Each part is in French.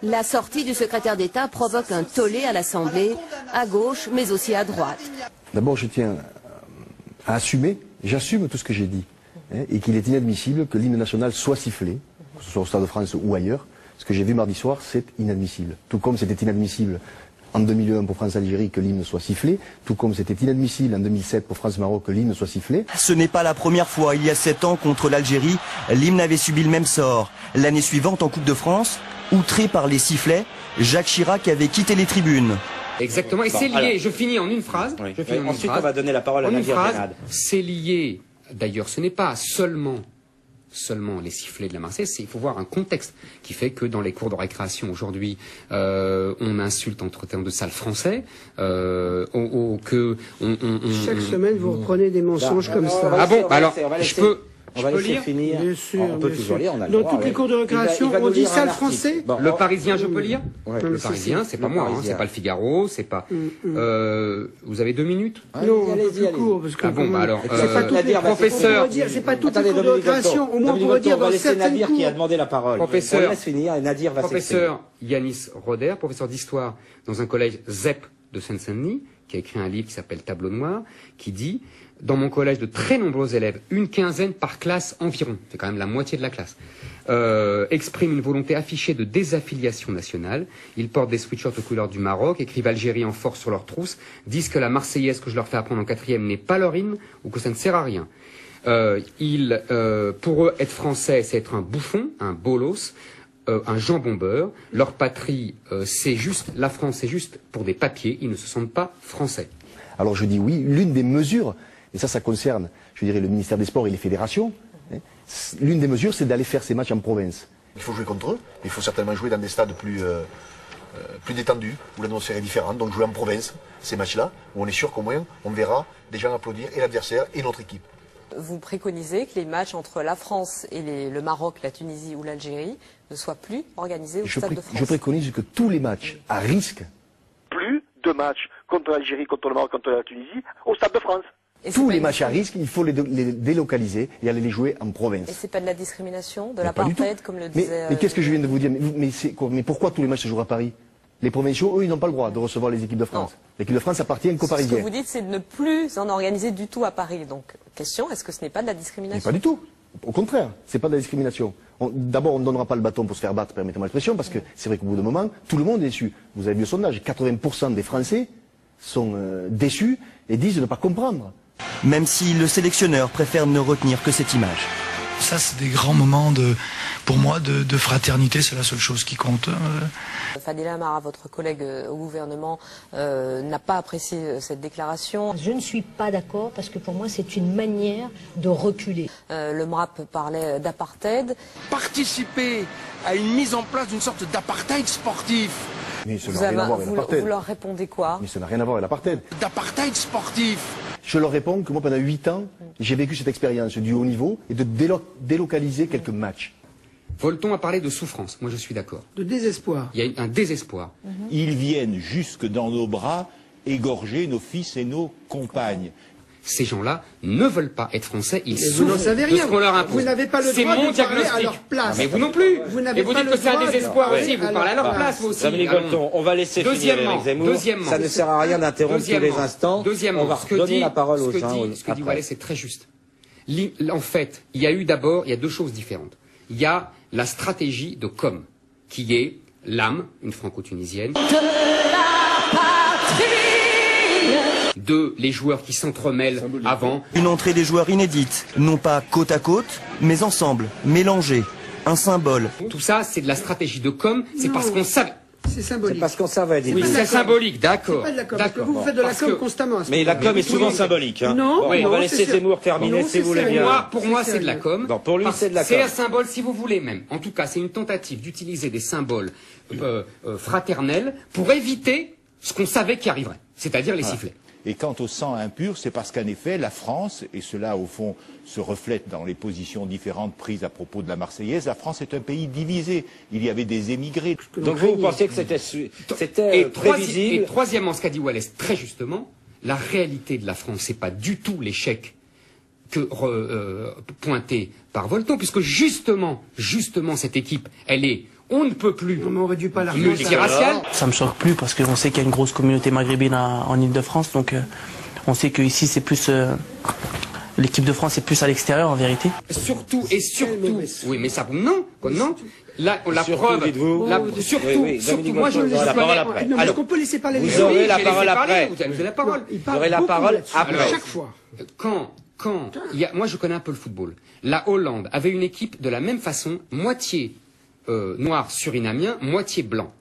La sortie du secrétaire d'État provoque un tollé à l'Assemblée, à gauche mais aussi à droite. D'abord, je tiens à assumer, j'assume tout ce que j'ai dit, et qu'il est inadmissible que l'hymne national soit sifflé, que ce soit au Stade de France ou ailleurs. Ce que j'ai vu mardi soir, c'est inadmissible. Tout comme c'était inadmissible en 2001 pour France-Algérie que l'hymne soit sifflé, tout comme c'était inadmissible en 2007 pour France-Maroc que l'hymne soit sifflé. Ce n'est pas la première fois. Il y a 7 ans, contre l'Algérie, l'hymne avait subi le même sort. L'année suivante, en Coupe de France, outré par les sifflets, Jacques Chirac avait quitté les tribunes. Exactement, et c'est lié, alors, je finis en une phrase. Oui. Ensuite, on va donner la parole à Nadir Benad. C'est lié, d'ailleurs, ce n'est pas seulement les sifflets de la Marseillaise, il faut voir un contexte qui fait que dans les cours de récréation aujourd'hui, on insulte entre termes de sale français, Chaque semaine, vous reprenez des mensonges comme ça. Ah bon, alors, je peux... On va laisser finir. Bien sûr, on peut toujours lire, on a le dans droit. Dans toutes les cours de récréation, on dit sale français. Bon. Le Parisien, je peux lire Ouais. Le Parisien, c'est pas moi, c'est pas le Figaro, c'est pas... vous avez 2 minutes Non, allez-y, court, parce que ah bon, bah alors, c'est pas toutes les professeur... c'est pas toutes les cours de récréation, au moins on pourrait dire on va dans laisser certaines Nadir cours. qui a demandé la parole. Professeur, on laisse finir et Nadir va s'exprimer. Professeur Yanis Roder, professeur d'histoire dans un collège ZEP de Seine-Saint-Denis, qui a écrit un livre qui s'appelle Tableau noir, qui dit... Dans mon collège, de très nombreux élèves, une quinzaine par classe environ, c'est quand même la moitié de la classe, expriment une volonté affichée de désaffiliation nationale. Ils portent des sweatshirts aux couleurs du Maroc, écrivent Algérie en force sur leurs trousses, disent que la Marseillaise que je leur fais apprendre en 4e n'est pas leur hymne ou que ça ne sert à rien. Pour eux, être français, c'est être un bouffon, un bolos, un jambon-beurre. Leur patrie, c'est juste, la France, c'est juste pour des papiers, ils ne se sentent pas français. Alors je dis oui, l'une des mesures, et ça concerne, je dirais, le ministère des Sports et les fédérations, l'une des mesures, c'est d'aller faire ces matchs en province. Il faut jouer contre eux, mais il faut certainement jouer dans des stades plus détendus, où l'atmosphère est différente, donc jouer en province, ces matchs-là, où on est sûr qu'au moins, on verra des gens applaudir, et l'adversaire, et notre équipe. Vous préconisez que les matchs entre la France et le Maroc, la Tunisie ou l'Algérie ne soient plus organisés au Stade de France. Je préconise que tous les matchs à risque... Plus de matchs contre l'Algérie, contre le Maroc, contre la Tunisie, au Stade de France. Tous les matchs à risque, il faut les délocaliser et aller les jouer en province. Et c'est pas de la discrimination, de l'apartheid, comme le disait... Mais qu'est-ce que je viens de vous dire? Mais pourquoi tous les matchs se jouent à Paris? Les provinciaux, eux, ils n'ont pas le droit de recevoir les équipes de France. L'équipe de France appartient qu'aux Parisiens. Ce que vous dites, c'est de ne plus en organiser du tout à Paris. Donc, question, est-ce que ce n'est pas de la discrimination? Pas du tout. Au contraire, c'est pas de la discrimination. D'abord, on ne donnera pas le bâton pour se faire battre, permettez-moi l'expression, parce que c'est vrai qu'au bout d'un moment, tout le monde est déçu. Vous avez vu le sondage, 80% des Français sont déçus et disent de ne pas comprendre. Même si le sélectionneur préfère ne retenir que cette image. Ça, c'est des grands moments, pour moi, de fraternité, c'est la seule chose qui compte. Fadila Amara, votre collègue au gouvernement, n'a pas apprécié cette déclaration. Je ne suis pas d'accord parce que pour moi, c'est une manière de reculer. Le MRAP parlait d'apartheid. Participer à une mise en place d'une sorte d'apartheid sportif. Mais ça n'a rien à voir avec l'apartheid. Vous leur répondez quoi? Mais ça n'a rien à voir avec l'apartheid. D'apartheid sportif. Je leur réponds que moi, pendant 8 ans, j'ai vécu cette expérience du haut niveau et de délocaliser quelques matchs. Volton a parlé de souffrance, moi je suis d'accord. De désespoir. Il y a un désespoir. Ils viennent jusque dans nos bras égorger nos fils et nos compagnes. Ces gens-là ne veulent pas être français, ils souffrent. Vous n'en savez rien. Vous n'avez pas le droit de parler à leur place. Mais vous non plus. Vous et vous dites que c'est un désespoir aussi, vous parlez à leur place vous aussi. Dominique Volton, on va laisser finir Éric Zemmour. Ça ne sert à rien d'interrompre tous les instants. On va donner la parole aux gens. Ce que dit Wallet, c'est très juste. En fait, il y a 2 choses différentes. Il y a la stratégie de com, qui est l'âme, une franco-tunisienne. Les joueurs qui s'entremêlent avant. Une entrée des joueurs inédite, non pas côte à côte, mais ensemble, mélangés, un symbole. Tout ça, c'est de la stratégie de com, c'est parce qu'on savait. C'est symbolique. C'est parce qu'on savait dire. Oui, c'est symbolique, d'accord. C'est pas de la com, parce que vous faites de la com constamment. Mais la com est souvent symbolique. Non, on va laisser Zemmour terminer si vous voulez bien. Pour moi, c'est de la com. Pour lui, c'est de la com. C'est un symbole, si vous voulez même. En tout cas, c'est une tentative d'utiliser des symboles fraternels pour éviter ce qu'on savait qui arriverait, c'est-à-dire les sifflets. Et quant au sang impur, c'est parce qu'en effet, la France, et cela au fond se reflète dans les positions différentes prises à propos de la Marseillaise, la France est un pays divisé. Il y avait des émigrés. Donc vous pensiez que c'était prévisible. Et troisièmement, ce qu'a dit Wallace très justement, la réalité de la France, c'est pas du tout l'échec pointé par Volton, puisque justement cette équipe, elle est On ne peut plus. On aurait dû pas la multiracial. Ça me choque plus parce qu'on sait qu'il y a une grosse communauté maghrébine en Ile-de-France, donc on sait qu'ici c'est plus l'équipe de France est plus à l'extérieur en vérité. Surtout. Oui, mais ça non. Là, la surtout, preuve. Surtout. Moi, je la parole après. Non, est-ce qu'on peut laisser parler vous aurez la parole après. Vous avez la parole. Vous aurez la parole après. Chaque fois. Moi, je connais un peu le football. La Hollande avait une équipe de la même façon, moitié noir surinamien, moitié blanc.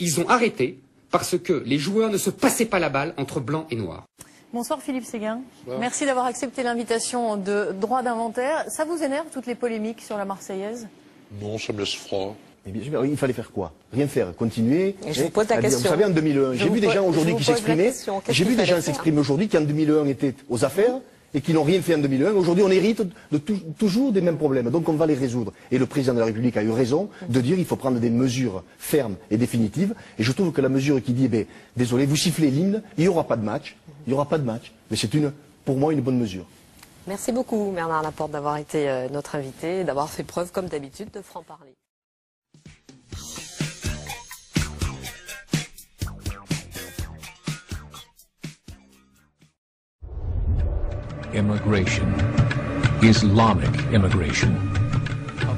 Ils ont arrêté parce que les joueurs ne se passaient pas la balle entre blanc et noir. Bonsoir Philippe Séguin. Merci d'avoir accepté l'invitation de Droit d'inventaire. Ça vous énerve toutes les polémiques sur la Marseillaise? Non, ça me laisse froid. Et bien sûr, il fallait faire quoi? Rien faire, continuer. Et je vous pose la question. Vous savez, en 2001, j'ai vu des gens aujourd'hui qui s'exprimaient. J'ai vu des gens s'exprimer aujourd'hui qui en 2001 étaient aux affaires et qui n'ont rien fait en 2001. Aujourd'hui, on hérite de toujours des mêmes problèmes. Donc, on va les résoudre. Et le président de la République a eu raison de dire qu'il faut prendre des mesures fermes et définitives. Et je trouve que la mesure qui dit, désolé, vous sifflez l'hymne, il n'y aura pas de match. Il n'y aura pas de match. Mais c'est pour moi une bonne mesure. Merci beaucoup Bernard Laporte d'avoir été notre invité et d'avoir fait preuve, comme d'habitude, de franc-parler. Immigration. Islamic immigration.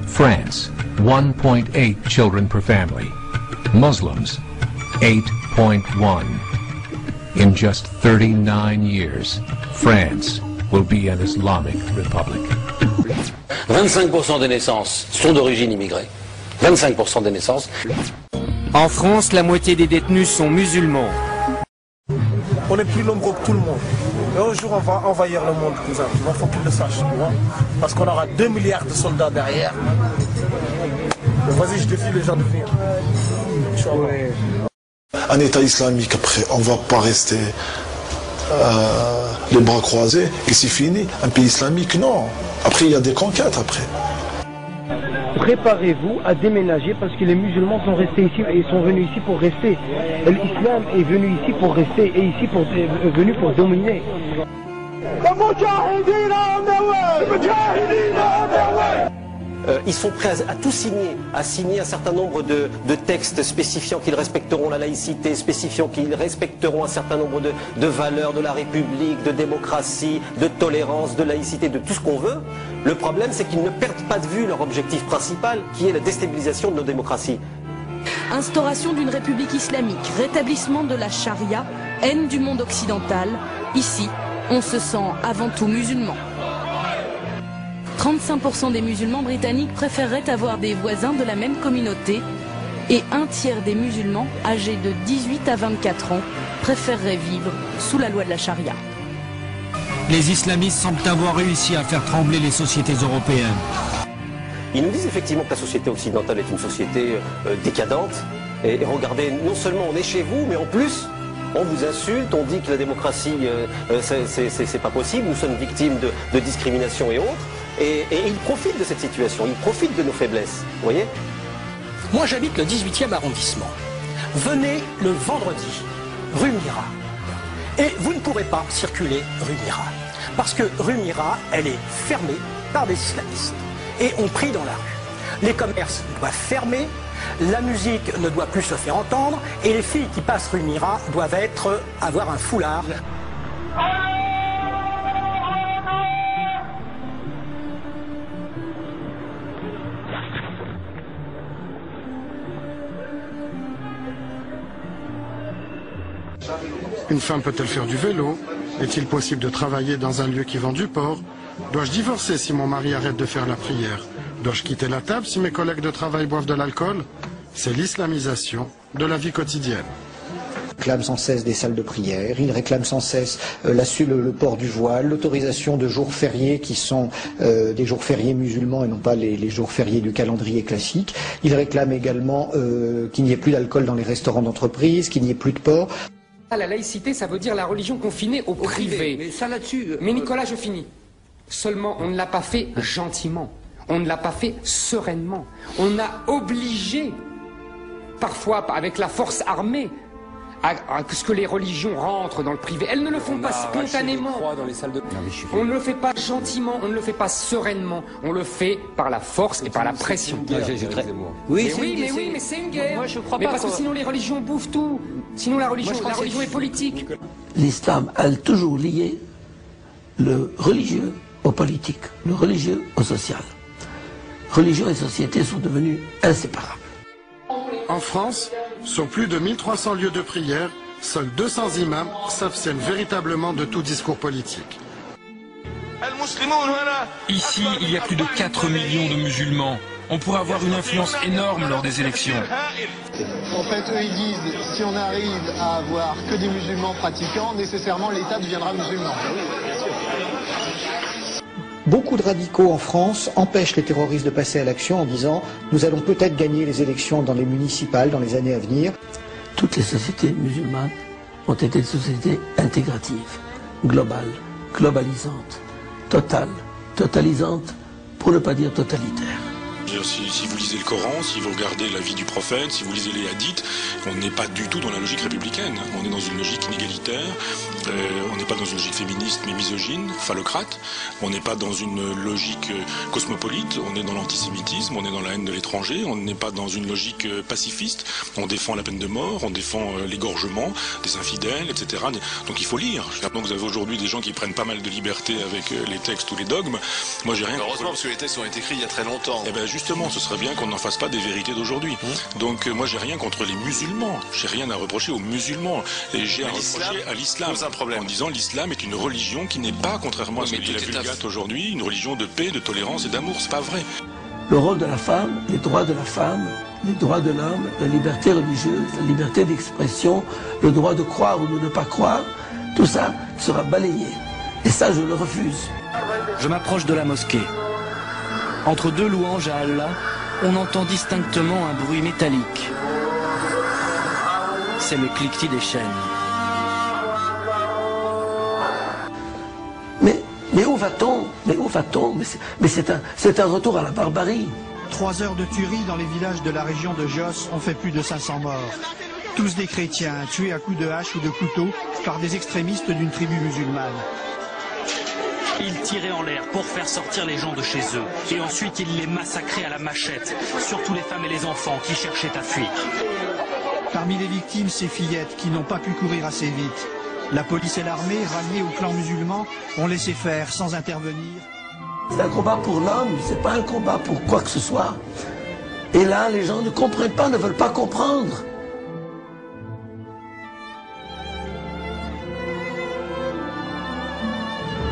France, 1.8 children per family. Muslims, 8.1. In just 39 years, France will be an Islamic republic. 25% des naissances sont d'origine immigrée. 25% des naissances. En France, la moitié des détenus sont musulmans. On est plus nombreux que tout le monde. Et un jour, on va envahir le monde, cousin. Il faut qu'ils le sachent, tu vois. Parce qu'on aura 2 milliards de soldats derrière. Vas-y, je défie les gens de venir. Un État islamique, après, on ne va pas rester les bras croisés et c'est fini. Un pays islamique, non. Après, il y a des conquêtes, après. Préparez-vous à déménager parce que les musulmans sont restés ici et sont venus ici pour rester. L'islam est venu ici pour rester et ici venu pour dominer. Ils sont prêts à tout signer, à signer un certain nombre de textes spécifiant qu'ils respecteront la laïcité, spécifiant qu'ils respecteront un certain nombre de valeurs de la République, de démocratie, de tolérance, de laïcité, de tout ce qu'on veut. Le problème, c'est qu'ils ne perdent pas de vue leur objectif principal, qui est la déstabilisation de nos démocraties. Instauration d'une république islamique, rétablissement de la charia, haine du monde occidental. Ici, on se sent avant tout musulman. 35% des musulmans britanniques préféreraient avoir des voisins de la même communauté et un tiers des musulmans âgés de 18 à 24 ans préféreraient vivre sous la loi de la charia. Les islamistes semblent avoir réussi à faire trembler les sociétés européennes. Ils nous disent effectivement que la société occidentale est une société décadente. Et regardez, non seulement on est chez vous, mais en plus, on vous insulte, on dit que la démocratie, c'est pas possible, nous sommes victimes de discrimination et autres. Et ils profitent de cette situation, ils profitent de nos faiblesses, vous voyez? Moi j'habite le 18e arrondissement. Venez le vendredi, rue Mira. Et vous ne pourrez pas circuler rue Mira. Parce que rue Mira, elle est fermée par des islamistes. Et on prie dans la rue. Les commerces doivent fermer, la musique ne doit plus se faire entendre, et les filles qui passent rue Mira doivent avoir un foulard. Une femme peut-elle faire du vélo? Est-il possible de travailler dans un lieu qui vend du porc? Dois-je divorcer si mon mari arrête de faire la prière? Dois-je quitter la table si mes collègues de travail boivent de l'alcool? C'est l'islamisation de la vie quotidienne. Ils réclament sans cesse des salles de prière, ils réclament sans cesse le port du voile, l'autorisation de jours fériés qui sont des jours fériés musulmans et non pas les jours fériés du calendrier classique. Ils réclament également qu'il n'y ait plus d'alcool dans les restaurants d'entreprise, qu'il n'y ait plus de porc. La laïcité, ça veut dire la religion confinée au privé. Mais ça là-dessus... Mais Nicolas, je finis. Seulement, on ne l'a pas fait gentiment. On ne l'a pas fait sereinement. On a obligé, parfois avec la force armée, à ce que les religions rentrent dans le privé. Elles ne le font pas spontanément. On ne le fait pas gentiment, on ne le fait pas sereinement. On le fait par la force et par la pression. Oui, mais c'est une guerre. Moi, je crois pas parce que sinon les religions bouffent tout. Sinon la religion est politique. L'islam a toujours lié le religieux au politique, le religieux au social. Religion et société sont devenus inséparables. En France, sur plus de 1300 lieux de prière, seuls 200 imams s'abstiennent véritablement de tout discours politique. Ici, il y a plus de 4 millions de musulmans. On pourrait avoir une influence énorme lors des élections. En fait, eux, ils disent, si on arrive à avoir que des musulmans pratiquants, nécessairement l'État deviendra musulman. Beaucoup de radicaux en France empêchent les terroristes de passer à l'action en disant « Nous allons peut-être gagner les élections dans les municipales dans les années à venir ». Toutes les sociétés musulmanes ont été des sociétés intégratives, globales, globalisantes, totales, totalisantes, pour ne pas dire totalitaires. Si vous lisez le Coran, si vous regardez la vie du prophète, si vous lisez les hadiths, on n'est pas du tout dans la logique républicaine. On est dans une logique inégalitaire, on n'est pas dans une logique féministe mais misogyne, phallocrate, on n'est pas dans une logique cosmopolite, on est dans l'antisémitisme, on est dans la haine de l'étranger, on n'est pas dans une logique pacifiste, on défend la peine de mort, on défend l'égorgement des infidèles, etc. Donc il faut lire. Donc vous avez aujourd'hui des gens qui prennent pas mal de liberté avec les textes ou les dogmes. Moi j'ai rien. Heureusement parce que les textes ont été écrits il y a très longtemps. Eh ben justement, ce serait bien qu'on n'en fasse pas des vérités d'aujourd'hui. Donc moi j'ai rien contre les musulmans, j'ai rien à reprocher aux musulmans, et j'ai à reprocher à l'islam, en disant l'islam est une religion qui n'est pas, contrairement à ce que dit la Vulgate aujourd'hui, une religion de paix, de tolérance et d'amour, c'est pas vrai. Le rôle de la femme, les droits de la femme, les droits de l'homme, la liberté religieuse, la liberté d'expression, le droit de croire ou de ne pas croire, tout ça sera balayé. Et ça, je le refuse. Je m'approche de la mosquée. Entre deux louanges à Allah, on entend distinctement un bruit métallique. C'est le cliquetis des chaînes. Mais où va-t-on? Mais où va-t-on? Mais c'est un retour à la barbarie. 3 heures de tuerie dans les villages de la région de Jos ont fait plus de 500 morts. Tous des chrétiens tués à coups de hache ou de couteau par des extrémistes d'une tribu musulmane. Ils tiraient en l'air pour faire sortir les gens de chez eux. Et ensuite, ils les massacraient à la machette, surtout les femmes et les enfants qui cherchaient à fuir. Parmi les victimes, ces fillettes qui n'ont pas pu courir assez vite. La police et l'armée, ralliées au clan musulman, ont laissé faire sans intervenir. C'est un combat pour l'homme, c'est pas un combat pour quoi que ce soit. Et là, les gens ne comprennent pas, ne veulent pas comprendre.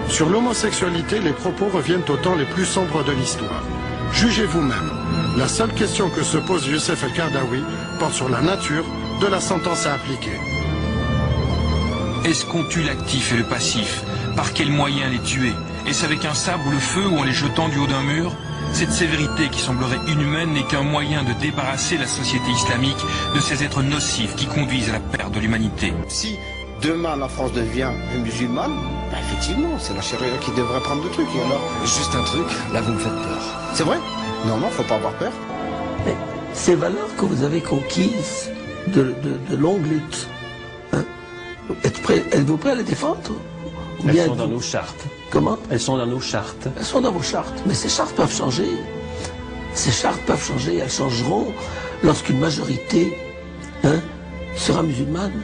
Sur l'homosexualité, les propos reviennent au temps les plus sombres de l'histoire. Jugez vous-même. La seule question que se pose Youssef El-Kardaoui porte sur la nature de la sentence à appliquer. Est-ce qu'on tue l'actif et le passif? Par quels moyens les tuer? Est-ce avec un sabre ou le feu ou en les jetant du haut d'un mur? Cette sévérité qui semblerait inhumaine n'est qu'un moyen de débarrasser la société islamique de ces êtres nocifs qui conduisent à la perte de l'humanité. Si demain la France devient musulmane, bah effectivement, c'est la charia qui devrait prendre le truc. Et alors, juste un truc, là vous me faites peur. C'est vrai? Non, faut pas avoir peur. Mais ces valeurs que vous avez conquises de longues luttes, hein, êtes-vous prêt à les défendre? Elles sont dans nos chartes. Comment? Elles sont dans nos chartes. Elles sont dans vos chartes. Mais ces chartes peuvent changer. Ces chartes peuvent changer. Elles changeront lorsqu'une majorité sera musulmane.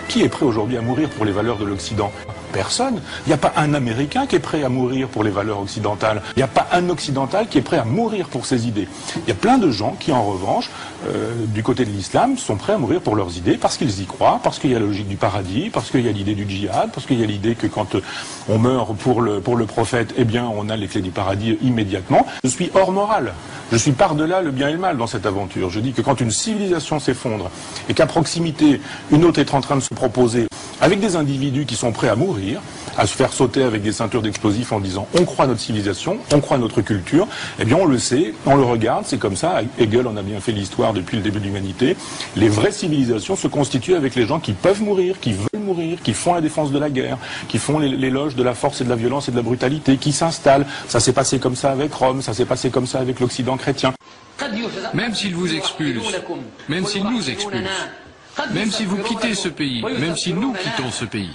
Qui est prêt aujourd'hui à mourir pour les valeurs de l'Occident? Personne. Il n'y a pas un Américain qui est prêt à mourir pour les valeurs occidentales. Il n'y a pas un Occidental qui est prêt à mourir pour ses idées. Il y a plein de gens qui, en revanche, du côté de l'islam, sont prêts à mourir pour leurs idées parce qu'ils y croient, parce qu'il y a la logique du paradis, parce qu'il y a l'idée du djihad, parce qu'il y a l'idée que quand on meurt pour le prophète, eh bien, on a les clés du paradis immédiatement. Je suis hors morale. Je suis par-delà le bien et le mal dans cette aventure. Je dis que quand une civilisation s'effondre et qu'à proximité, une autre est en train de se proposer avec des individus qui sont prêts à mourir, à se faire sauter avec des ceintures d'explosifs en disant on croit à notre civilisation, on croit à notre culture, eh bien on le sait, on le regarde, c'est comme ça, Hegel en a bien fait l'histoire depuis le début de l'humanité, les vraies civilisations se constituent avec les gens qui peuvent mourir, qui veulent mourir, qui font la défense de la guerre, qui font l'éloge de la force et de la violence et de la brutalité, qui s'installent. Ça s'est passé comme ça avec Rome, ça s'est passé comme ça avec l'Occident chrétien. Même s'ils vous expulsent, même s'ils nous expulsent, Même si vous quittez ce pays, même si nous quittons ce pays.